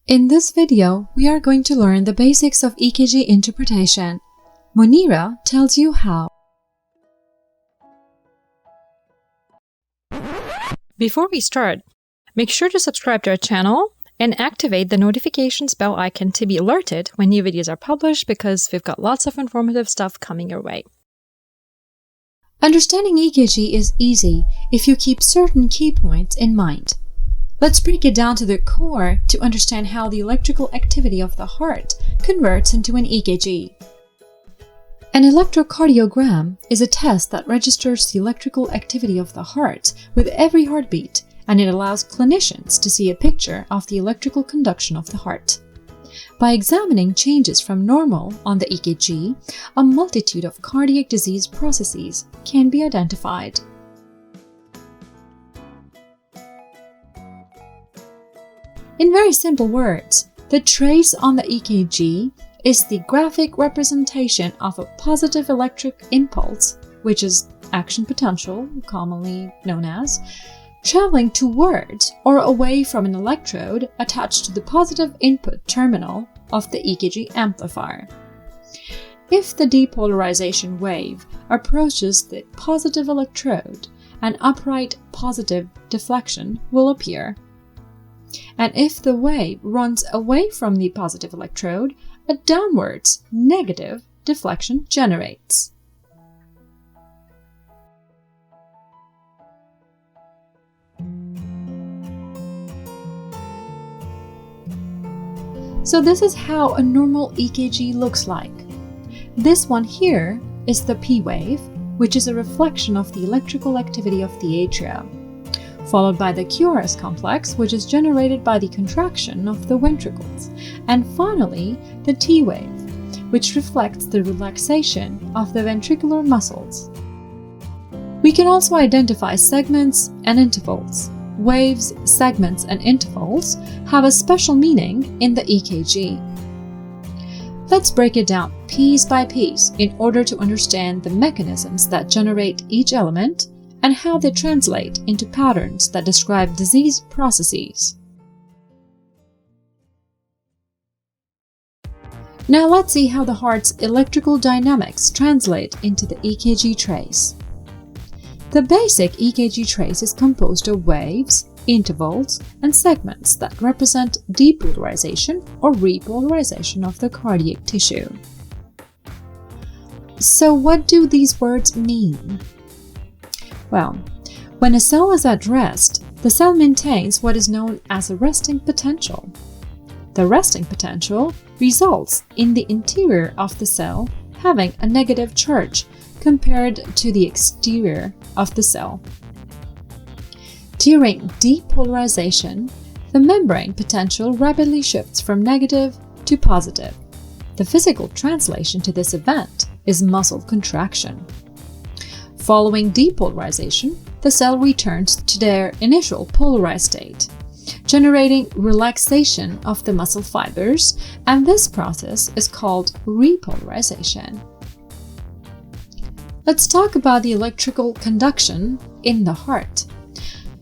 In this video, we are going to learn the basics of EKG interpretation. Munira tells you how. Before we start, make sure to subscribe to our channel and activate the notifications bell icon to be alerted when new videos are published because we've got lots of informative stuff coming your way. Understanding EKG is easy if you keep certain key points in mind. Let's break it down to the core to understand how the electrical activity of the heart converts into an EKG. An electrocardiogram is a test that registers the electrical activity of the heart with every heartbeat, and it allows clinicians to see a picture of the electrical conduction of the heart. By examining changes from normal on the EKG, a multitude of cardiac disease processes can be identified. In very simple words, the trace on the EKG is the graphic representation of a positive electric impulse, which is action potential, commonly known as, traveling towards or away from an electrode attached to the positive input terminal of the EKG amplifier. If the depolarization wave approaches the positive electrode, an upright positive deflection will appear. And if the wave runs away from the positive electrode, a downwards negative deflection generates. So this is how a normal EKG looks like. This one here is the P wave, which is a reflection of the electrical activity of the atria, followed by the QRS complex, which is generated by the contraction of the ventricles, and finally the T wave, which reflects the relaxation of the ventricular muscles. We can also identify segments and intervals. Waves, segments, and intervals have a special meaning in the EKG. Let's break it down piece by piece in order to understand the mechanisms that generate each element and how they translate into patterns that describe disease processes. Now let's see how the heart's electrical dynamics translate into the EKG trace. The basic EKG trace is composed of waves, intervals, and segments that represent depolarization or repolarization of the cardiac tissue. So what do these words mean? Well, when a cell is at rest, the cell maintains what is known as a resting potential. The resting potential results in the interior of the cell having a negative charge compared to the exterior of the cell. During depolarization, the membrane potential rapidly shifts from negative to positive. The physical translation to this event is muscle contraction. Following depolarization, the cell returns to their initial polarized state, generating relaxation of the muscle fibers, and this process is called repolarization. Let's talk about the electrical conduction in the heart.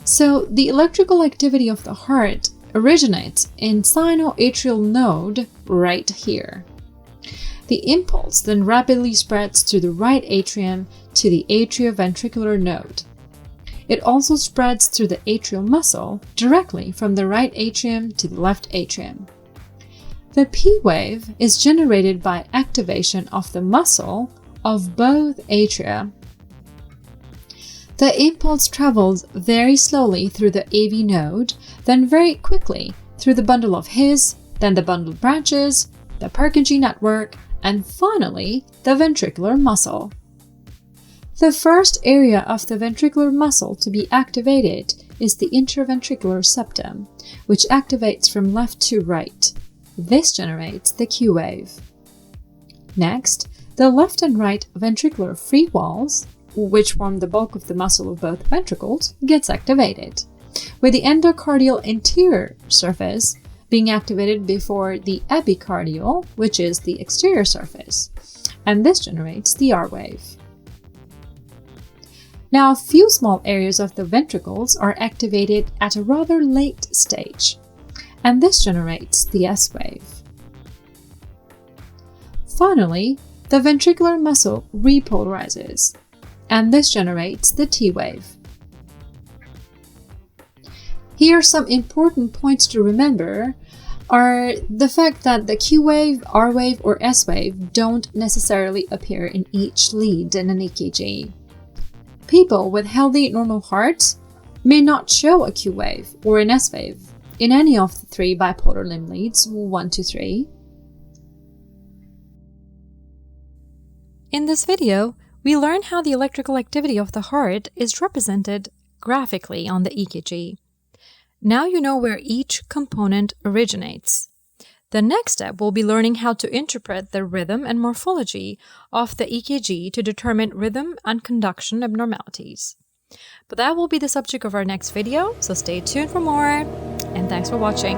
So, the electrical activity of the heart originates in sinoatrial node right here. The impulse then rapidly spreads through the right atrium to the atrioventricular node. It also spreads through the atrial muscle directly from the right atrium to the left atrium. The P wave is generated by activation of the muscle of both atria. The impulse travels very slowly through the AV node, then very quickly through the bundle of His, then the bundled branches, the Purkinje network, and finally the ventricular muscle. The first area of the ventricular muscle to be activated is the interventricular septum, which activates from left to right. This generates the Q wave. Next, the left and right ventricular free walls, which form the bulk of the muscle of both ventricles, gets activated, with the endocardial interior surface being activated before the epicardial, which is the exterior surface, and this generates the R wave. Now, a few small areas of the ventricles are activated at a rather late stage. and this generates the S wave. Finally, the ventricular muscle repolarizes, and this generates the T wave. Here, some important points to remember are the fact that the Q wave, R wave, or S wave don't necessarily appear in each lead in an EKG. People with healthy normal hearts may not show a Q wave or an S wave in any of the 3 bipolar limb leads 1 to 3. In this video, we learn how the electrical activity of the heart is represented graphically on the EKG. Now you know where each component originates. The next step will be learning how to interpret the rhythm and morphology of the EKG to determine rhythm and conduction abnormalities. But that will be the subject of our next video, so stay tuned for more, and thanks for watching.